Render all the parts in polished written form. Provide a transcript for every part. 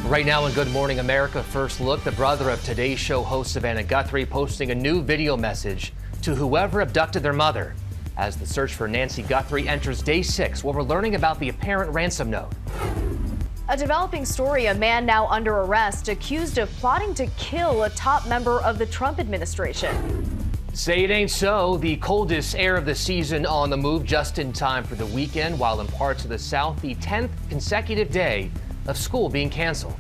Right now in Good Morning America First Look, the brother of Today's Show host Savannah Guthrie posting a new video message to whoever abducted their mother. As the search for Nancy Guthrie enters day 6, we're learning about the apparent ransom note. A developing story, a man now under arrest accused of plotting to kill a top member of the Trump administration. Say it ain't so. The coldest air of the season on the move just in time for the weekend, while in parts of the South, the 10th consecutive day of school being canceled.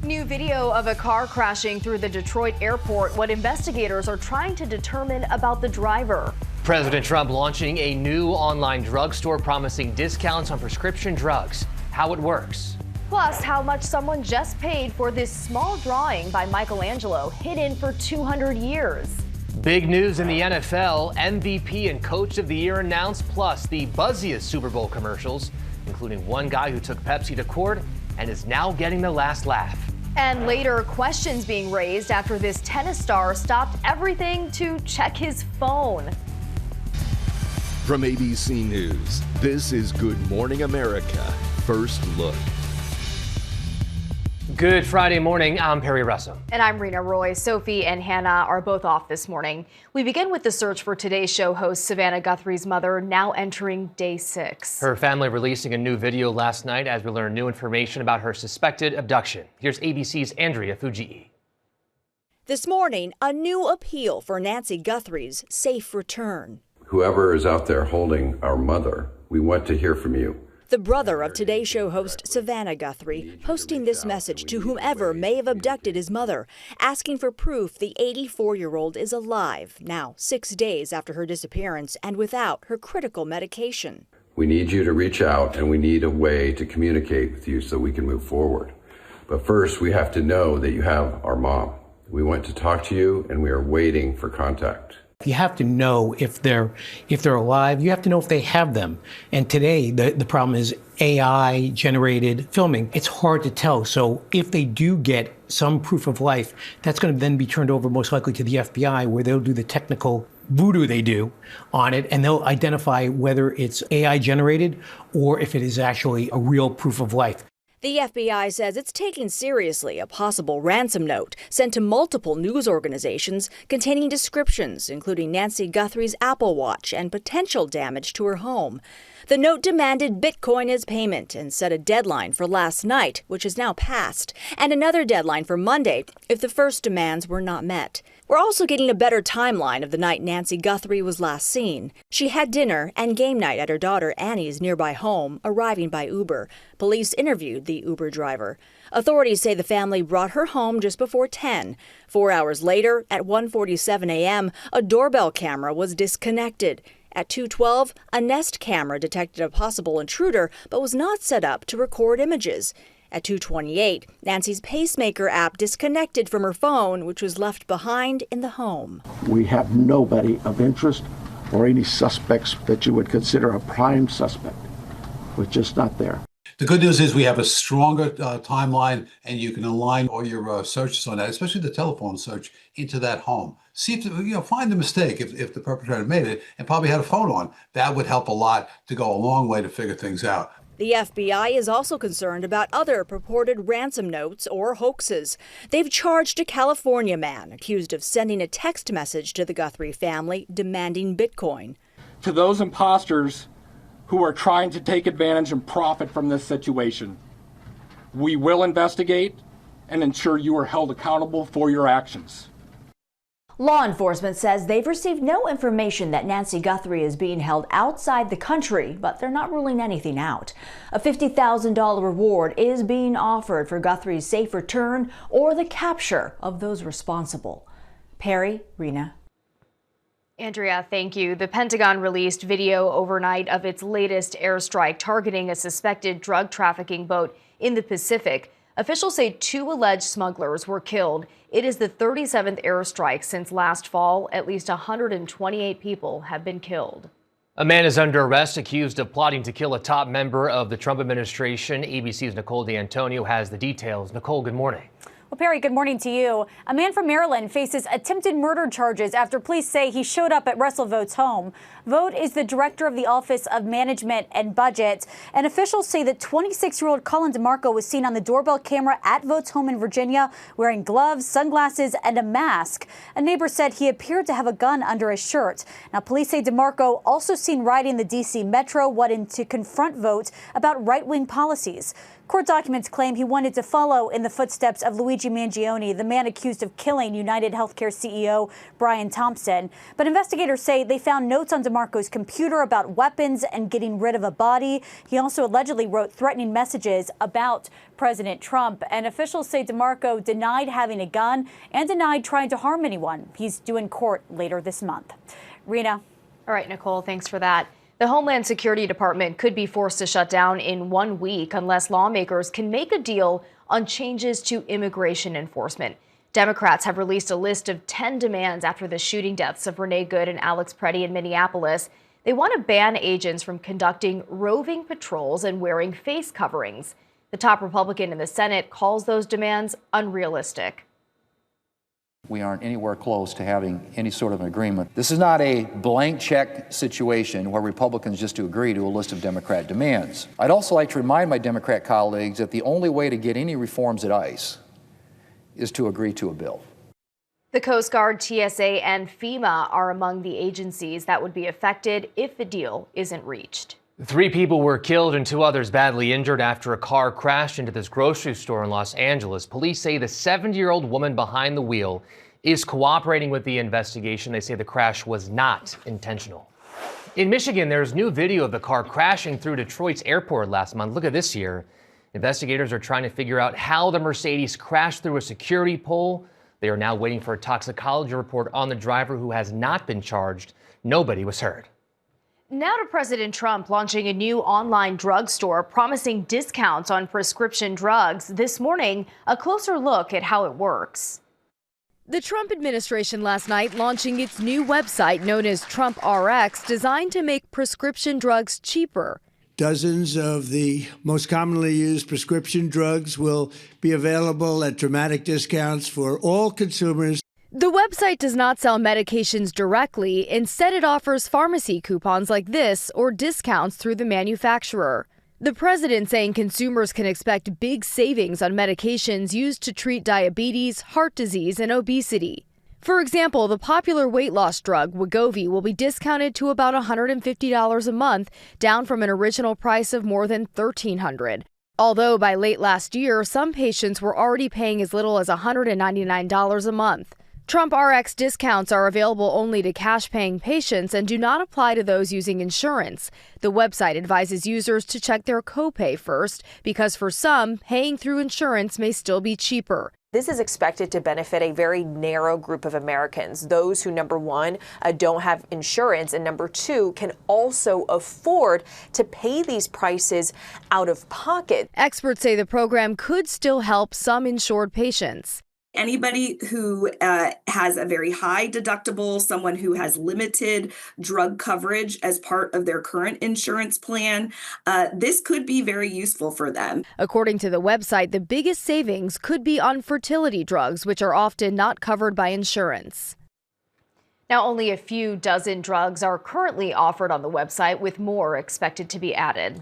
New video of a car crashing through the Detroit airport, what investigators are trying to determine about the driver. President Trump launching a new online drugstore promising discounts on prescription drugs. How it works. Plus, how much someone just paid for this small drawing by Michelangelo hidden for 200 years. Big news in the NFL, MVP and Coach of the Year announced, plus the buzziest Super Bowl commercials, including one guy who took Pepsi to court and is now getting the last laugh. And later, questions being raised after this tennis star stopped everything to check his phone. From ABC News, this is Good Morning America First Look. Good Friday morning. I'm Perry Russell. And I'm Rena Roy. Sophie and Hannah are both off this morning. We begin with the search for Today's Show host Savannah Guthrie's mother, now entering day 6. Her family releasing a new video last night as we learn new information about her suspected abduction. Here's ABC's Andrea Fujii. This morning, a new appeal for Nancy Guthrie's safe return. Whoever is out there holding our mother, we want to hear from you. The brother of Today's Show host Savannah Guthrie posting this message to whomever may have abducted his mother, asking for proof the 84-year-old is alive, now 6 days after her disappearance and without her critical medication. We need you to reach out, and we need a way to communicate with you so we can move forward. But first, we have to know that you have our mom. We want to talk to you, and we are waiting for contact. You have to know if they're alive. You have to know if they have them. And today, the problem is AI generated filming. It's hard to tell. So if they do get some proof of life, that's going to then be turned over most likely to the FBI, where they'll do the technical voodoo they do on it, and they'll identify whether it's AI generated or if it is actually a real proof of life. The FBI says it's taking seriously a possible ransom note sent to multiple news organizations containing descriptions, including Nancy Guthrie's Apple Watch and potential damage to her home. The note demanded Bitcoin as payment and set a deadline for last night, which is now passed, and another deadline for Monday if the first demands were not met. We're also getting a better timeline of the night Nancy Guthrie was last seen. She had dinner and game night at her daughter Annie's nearby home, arriving by Uber. Police interviewed the Uber driver. Authorities say the family brought her home just before 10. 4 hours later, at 1:47 a.m., a doorbell camera was disconnected. At 2:12, a Nest camera detected a possible intruder but was not set up to record images. At 2:28, Nancy's pacemaker app disconnected from her phone, which was left behind in the home. We have nobody of interest or any suspects that you would consider a prime suspect. We're just not there. The good news is we have a stronger timeline, and you can align all your searches on that, especially the telephone search, into that home. See if find the mistake if the perpetrator made it and probably had a phone on. That would help a lot to go a long way to figure things out. The FBI is also concerned about other purported ransom notes or hoaxes. They've charged a California man accused of sending a text message to the Guthrie family demanding Bitcoin. To those imposters who are trying to take advantage and profit from this situation, we will investigate and ensure you are held accountable for your actions. Law enforcement says they've received no information that Nancy Guthrie is being held outside the country, but they're not ruling anything out. A $50,000 reward is being offered for Guthrie's safe return or the capture of those responsible. Perry, Rena. Andrea, thank you. The Pentagon released video overnight of its latest airstrike targeting a suspected drug trafficking boat in the Pacific. Officials say 2 alleged smugglers were killed. It is the 37th airstrike since last fall. At least 128 people have been killed. A man is under arrest accused of plotting to kill a top member of the Trump administration. ABC's Nicole D'Antonio has the details. Nicole, good morning. Well, Perry, good morning to you. A man from Maryland faces attempted murder charges after police say he showed up at Russell Vogt's home. Vogt is the director of the Office of Management and Budget, and officials say that 26-year-old Colin DeMarco was seen on the doorbell camera at Vogt's home in Virginia wearing gloves, sunglasses, and a mask. A neighbor said he appeared to have a gun under his shirt. Now, police say DeMarco also seen riding the D.C. Metro, wanting to confront Vogt about right-wing policies. Court documents claim he wanted to follow in the footsteps of Luigi Mangione, the man accused of killing United Healthcare CEO Brian Thompson. But investigators say they found notes on DeMarco's computer about weapons and getting rid of a body. He also allegedly wrote threatening messages about President Trump. And officials say DeMarco denied having a gun and denied trying to harm anyone. He's due in court later this month. Rena. All right, Nicole, thanks for that. The Homeland Security Department could be forced to shut down in 1 week unless lawmakers can make a deal on changes to immigration enforcement. Democrats have released a list of 10 demands after the shooting deaths of Renee Good and Alex Preddy in Minneapolis. They want to ban agents from conducting roving patrols and wearing face coverings. The top Republican in the Senate calls those demands unrealistic. We aren't anywhere close to having any sort of an agreement. This is not a blank check situation where Republicans just agree to a list of Democrat demands. I'd also like to remind my Democrat colleagues that the only way to get any reforms at ICE is to agree to a bill. The Coast Guard, TSA, and FEMA are among the agencies that would be affected if the deal isn't reached. 3 people were killed and 2 others badly injured after a car crashed into this grocery store in Los Angeles. Police say the 70-year-old woman behind the wheel is cooperating with the investigation. They say the crash was not intentional. In Michigan, there's new video of the car crashing through Detroit's airport last month. Look at this here. Investigators are trying to figure out how the Mercedes crashed through a security pole. They are now waiting for a toxicology report on the driver, who has not been charged. Nobody was hurt. Now to President Trump launching a new online drugstore promising discounts on prescription drugs. This morning, a closer look at how it works. The Trump administration last night launching its new website known as Trump RX, designed to make prescription drugs cheaper. Dozens of the most commonly used prescription drugs will be available at dramatic discounts for all consumers. The website does not sell medications directly. Instead, it offers pharmacy coupons like this or discounts through the manufacturer. The president saying consumers can expect big savings on medications used to treat diabetes, heart disease, and obesity. For example, the popular weight loss drug Wegovy will be discounted to about $150 a month, down from an original price of more than $1,300. Although by late last year, some patients were already paying as little as $199 a month. Trump RX discounts are available only to cash-paying patients and do not apply to those using insurance. The website advises users to check their copay first, because for some, paying through insurance may still be cheaper. This is expected to benefit a very narrow group of Americans, those who, number one, don't have insurance, and number two, can also afford to pay these prices out of pocket. Experts say the program could still help some insured patients. Anybody who has a very high deductible, someone who has limited drug coverage as part of their current insurance plan, this could be very useful for them. According to the website, the biggest savings could be on fertility drugs, which are often not covered by insurance. Now, only a few dozen drugs are currently offered on the website, with more expected to be added.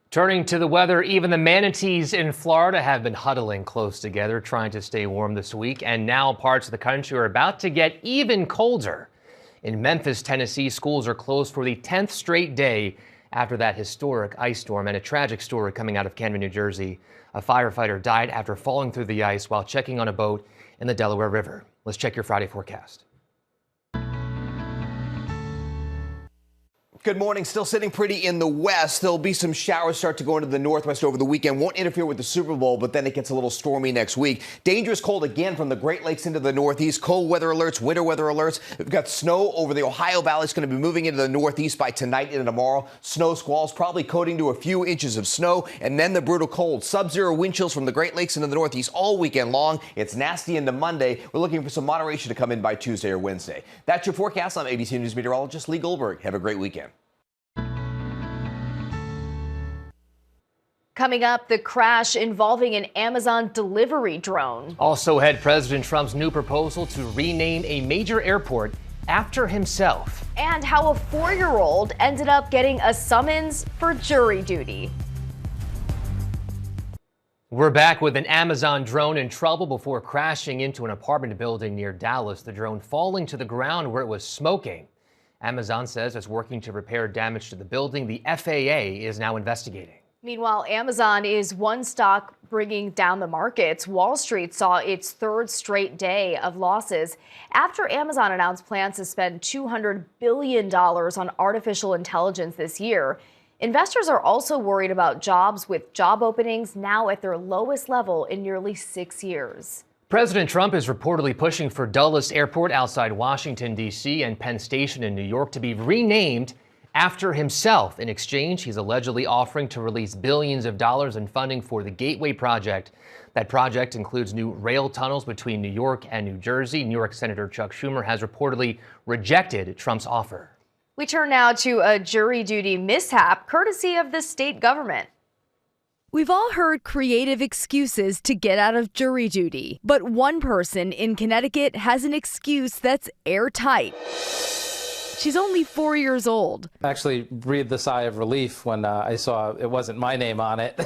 Turning to the weather, even the manatees in Florida have been huddling close together, trying to stay warm this week. And now parts of the country are about to get even colder. In Memphis, Tennessee, schools are closed for the 10th straight day after that historic ice storm. And a tragic story coming out of Camden, New Jersey. A firefighter died after falling through the ice while checking on a boat in the Delaware River. Let's check your Friday forecast. Good morning. Still sitting pretty in the west. There'll be some showers start to go into the northwest over the weekend. Won't interfere with the Super Bowl, but then it gets a little stormy next week. Dangerous cold again from the Great Lakes into the northeast. Cold weather alerts, winter weather alerts. We've got snow over the Ohio Valley. It's going to be moving into the northeast by tonight and tomorrow. Snow squalls probably coating to a few inches of snow, and then the brutal cold. Sub-zero wind chills from the Great Lakes into the northeast all weekend long. It's nasty into Monday. We're looking for some moderation to come in by Tuesday or Wednesday. That's your forecast. I'm ABC News meteorologist Lee Goldberg. Have a great weekend. Coming up, the crash involving an Amazon delivery drone. Also ahead, President Trump's new proposal to rename a major airport after himself. And how a 4-year-old ended up getting a summons for jury duty. We're back with an Amazon drone in trouble before crashing into an apartment building near Dallas. The drone falling to the ground where it was smoking. Amazon says it's working to repair damage to the building. The FAA is now investigating. Meanwhile, Amazon is one stock bringing down the markets. Wall Street saw its 3rd straight day of losses after Amazon announced plans to spend $200 billion on artificial intelligence this year. Investors are also worried about jobs, with job openings now at their lowest level in nearly 6 years. President Trump is reportedly pushing for Dulles Airport outside Washington, D.C. and Penn Station in New York to be renamed after himself. In exchange, he's allegedly offering to release billions of dollars in funding for the Gateway project. That project includes new rail tunnels between New York and New Jersey. New York Senator Chuck Schumer has reportedly rejected Trump's offer. We turn now to a jury duty mishap courtesy of the state government. We've all heard creative excuses to get out of jury duty, but one person in Connecticut has an excuse that's airtight. She's only 4 years old. I actually breathed a sigh of relief when I saw it wasn't my name on it.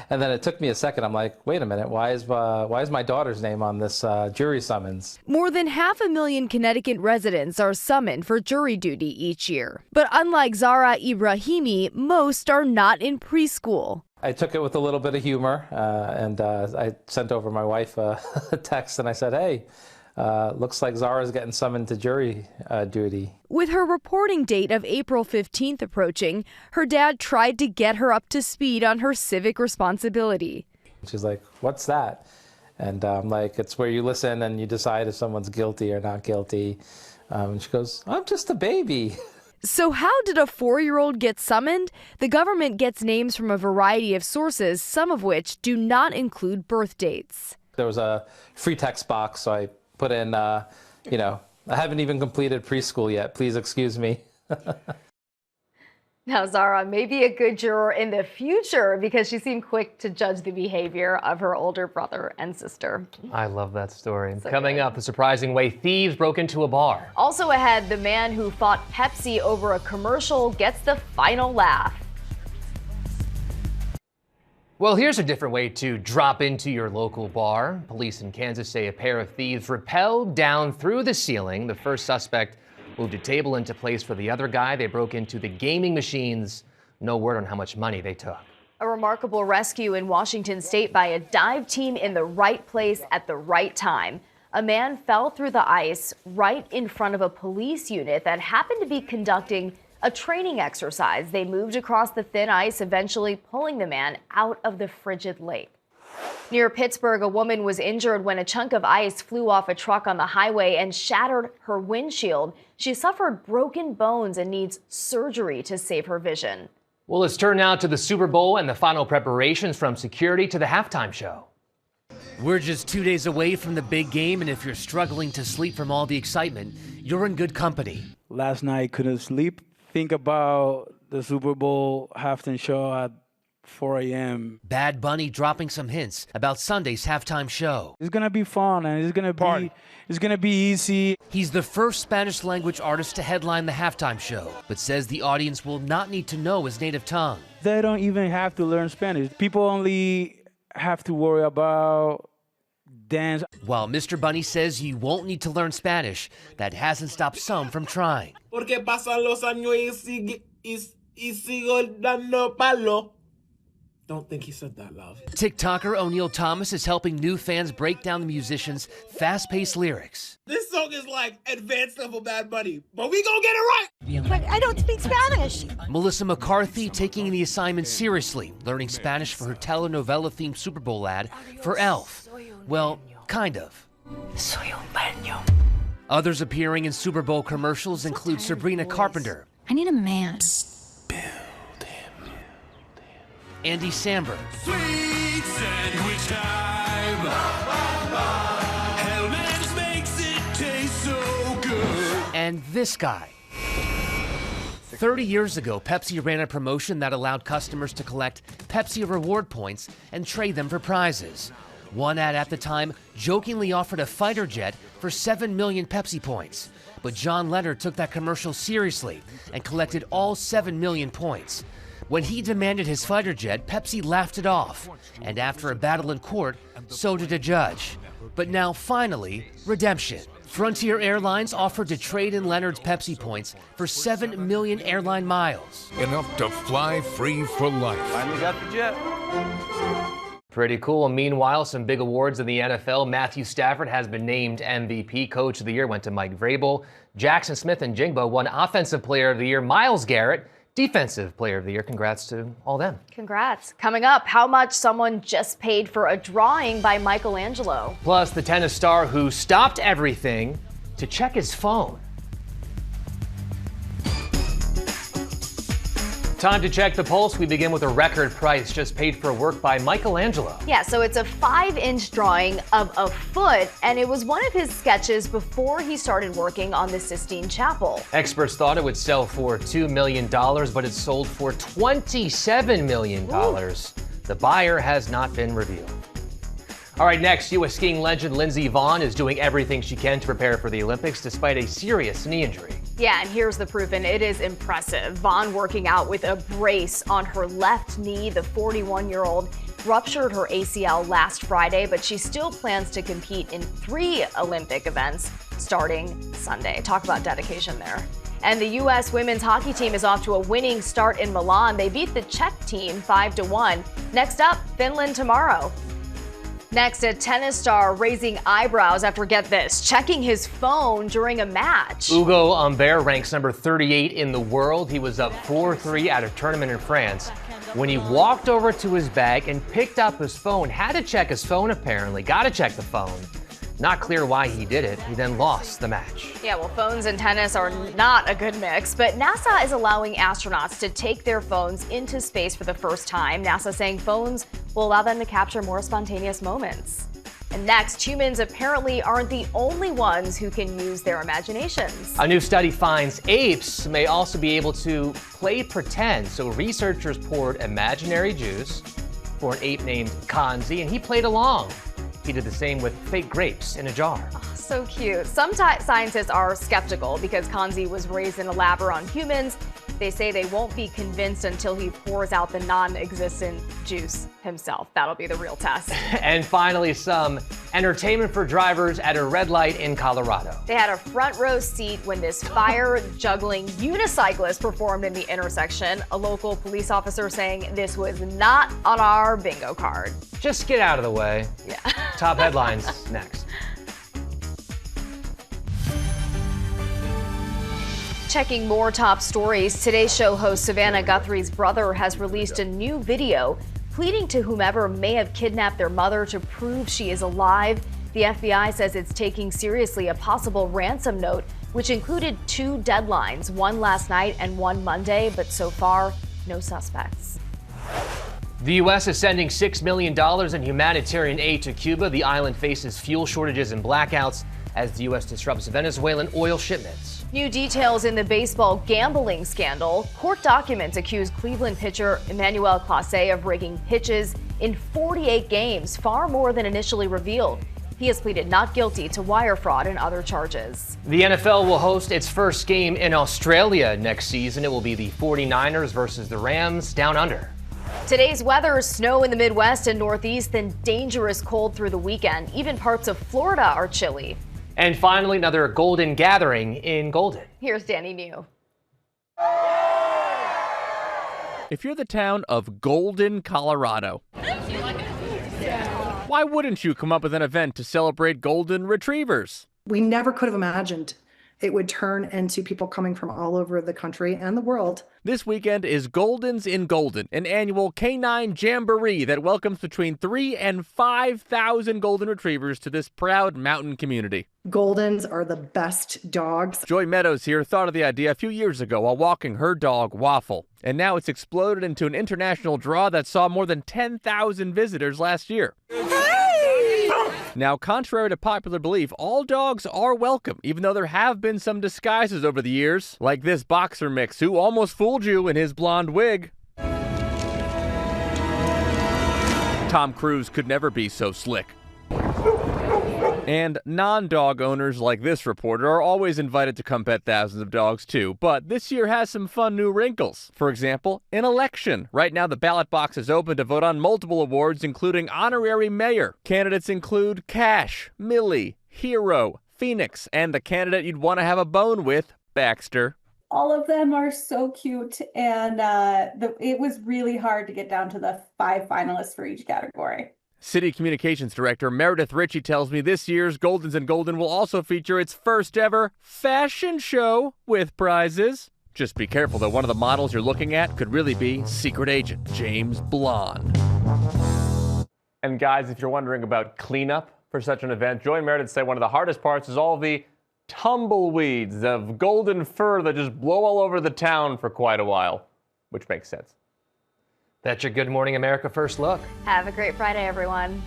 And then it took me a second. I'm like, wait a minute, why is my daughter's name on this jury summons? More than 500,000 Connecticut residents are summoned for jury duty each year. But unlike Zara Ibrahimi, most are not in preschool. I took it with a little bit of humor, and I sent over my wife a text, and I said, hey, looks like Zara's getting summoned to jury duty. With her reporting date of April 15th approaching, her dad tried to get her up to speed on her civic responsibility. She's like, what's that? And I'm like, it's where you listen and you decide if someone's guilty or not guilty. And she goes, I'm just a baby. So how did a 4-year-old get summoned? The government gets names from a variety of sources, some of which do not include birth dates. There was a free text box, so I put in, I haven't even completed preschool yet. Please excuse me. Now, Zara may be a good juror in the future because she seemed quick to judge the behavior of her older brother and sister. I love that story. So Coming good. up, the surprising way thieves broke into a bar. Also ahead, the man who fought Pepsi over a commercial gets the final laugh. Well, here's a different way to drop into your local bar. Police in Kansas say a pair of thieves rappelled down through the ceiling. The first suspect moved a table into place for the other guy. They broke into the gaming machines. No word on how much money they took. A remarkable rescue in Washington state by a dive team in the right place at the right time. A man fell through the ice right in front of a police unit that happened to be conducting a training exercise. They moved across the thin ice, eventually pulling the man out of the frigid lake. Near Pittsburgh, a woman was injured when a chunk of ice flew off a truck on the highway and shattered her windshield. She suffered broken bones and needs surgery to save her vision. Well, let's turn now to the Super Bowl and the final preparations from security to the halftime show. We're just 2 days away from the big game, and if you're struggling to sleep from all the excitement, you're in good company. Last night, couldn't sleep. Think about the Super Bowl halftime show at 4 a.m. Bad Bunny dropping some hints about Sunday's halftime show. It's gonna be fun and it's gonna be easy. He's the first Spanish language artist to headline the halftime show, but says the audience will not need to know his native tongue. They don't even have to learn Spanish. People only have to worry about dance. While Mr. Bunny says you won't need to learn Spanish, that hasn't stopped some from trying. Porque pasan los años y sigo dando palo. Don't think he said that loud. TikToker O'Neal Thomas is helping new fans break down the musician's fast-paced lyrics. This song is like advanced level Bad Bunny, but we gonna get it right. But I don't speak Spanish. Melissa McCarthy taking the assignment seriously, learning Spanish for her telenovela-themed Super Bowl ad for Elf. Well, kind of. Soy un baño. Others appearing in Super Bowl commercials include Sabrina Carpenter. I need a man. Andy Samberg. Sweet sandwich time. Hellman's makes it taste so good. And this guy. 30 years ago, Pepsi ran a promotion that allowed customers to collect Pepsi reward points and trade them for prizes. One ad at the time jokingly offered a fighter jet for 7 million Pepsi points. But John Leonard took that commercial seriously and collected all 7 million points. When he demanded his fighter jet, Pepsi laughed it off. And after a battle in court, so did a judge. But now, finally, redemption. Frontier Airlines offered to trade in Leonard's Pepsi points for 7 million airline miles. Enough to fly free for life. Finally got the jet. Pretty cool. Meanwhile, some big awards in the NFL. Matthew Stafford has been named MVP. Coach of the Year went to Mike Vrabel. Jackson Smith and Jingbo won Offensive Player of the Year. Myles Garrett, Defensive Player of the Year. Congrats to all them. Congrats. Coming up, how much someone just paid for a drawing by Michelangelo. Plus, the tennis star who stopped everything to check his phone. Time to check the pulse. We begin with a record price just paid for work by Michelangelo. Yeah, so it's a 5-inch drawing of a foot, and it was one of his sketches before he started working on the Sistine Chapel. Experts thought it would sell for $2 million, but it sold for $27 million. Ooh. The buyer has not been revealed. All right, next, U.S. skiing legend Lindsey Vonn is doing everything she can to prepare for the Olympics despite a serious knee injury. Yeah, and here's the proof, and it is impressive. Vonn working out with a brace on her left knee. The 41-year-old ruptured her ACL last Friday, but she still plans to compete in 3 Olympic events starting Sunday. Talk about dedication there. And the U.S. women's hockey team is off to a winning start in Milan. They beat the Czech team 5-1. Next up, Finland tomorrow. Next, a tennis star raising eyebrows after, get this, checking his phone during a match. Ugo Humbert ranks number 38 in the world. He was up 4-3 at a tournament in France when he walked over to his bag and picked up his phone. Had to check his phone, apparently. Got to check the phone. Not clear why he did it. He then lost the match. Yeah, well, phones and tennis are not a good mix, but NASA is allowing astronauts to take their phones into space for the first time. NASA saying phones will allow them to capture more spontaneous moments. And next, humans apparently aren't the only ones who can use their imaginations. A new study finds apes may also be able to play pretend. So researchers poured imaginary juice for an ape named Kanzi, and he played along. He did the same with fake grapes in a jar. Oh, so cute. Some scientists are skeptical because Kanzi was raised in a lab around humans. They say they won't be convinced until he pours out the non-existent juice himself. That'll be the real test. And finally, some entertainment for drivers at a red light in Colorado. They had a front row seat when this fire-juggling unicyclist performed in the intersection. A local police officer saying this was not on our bingo card. Just get out of the way. Yeah. Top headlines next. Checking more top stories, Today's Show host Savannah Guthrie's brother has released a new video pleading to whomever may have kidnapped their mother to prove she is alive. The FBI says it's taking seriously a possible ransom note, which included 2 deadlines, one last night and one Monday, but so far, no suspects. The U.S. is sending $6 million in humanitarian aid to Cuba. The island faces fuel shortages and blackouts as the U.S. disrupts Venezuelan oil shipments. New details in the baseball gambling scandal. Court documents accuse Cleveland pitcher Emmanuel Clase of rigging pitches in 48 games, far more than initially revealed. He has pleaded not guilty to wire fraud and other charges. The NFL will host its first game in Australia next season. It will be the 49ers versus the Rams down under. Today's weather, snow in the Midwest and Northeast, then dangerous cold through the weekend. Even parts of Florida are chilly. And finally, another Golden gathering in Golden. Here's Danny New. If you're the town of Golden, Colorado, why wouldn't you come up with an event to celebrate golden retrievers? We never could have imagined it would turn into people coming from all over the country and the world. This weekend is Goldens in Golden, an annual canine jamboree that welcomes between 3,000 and 5,000 golden retrievers to this proud mountain community. Goldens are the best dogs. Joy Meadows here thought of the idea a few years ago while walking her dog, Waffle. And now it's exploded into an international draw that saw more than 10,000 visitors last year. Now, contrary to popular belief, all dogs are welcome, even though there have been some disguises over the years, like this boxer mix who almost fooled you in his blonde wig. Tom Cruise could never be so slick. And non-dog owners like this reporter are always invited to come pet thousands of dogs too, but this year has some fun new wrinkles. For example, an election. Right now the ballot box is open to vote on multiple awards, including honorary mayor. Candidates include Cash, Millie, Hero, Phoenix, and the candidate you'd want to have a bone with, Baxter. All of them are so cute, and it was really hard to get down to the 5 finalists for each category. City Communications Director Meredith Ritchie tells me this year's Goldens and Golden will also feature its first ever fashion show with prizes. Just be careful though, one of the models you're looking at could really be Secret Agent James Blonde. And guys, if you're wondering about cleanup for such an event, join Meredith to say one of the hardest parts is all the tumbleweeds of golden fur that just blow all over the town for quite a while, which makes sense. That's your Good Morning America First Look. Have a great Friday, everyone.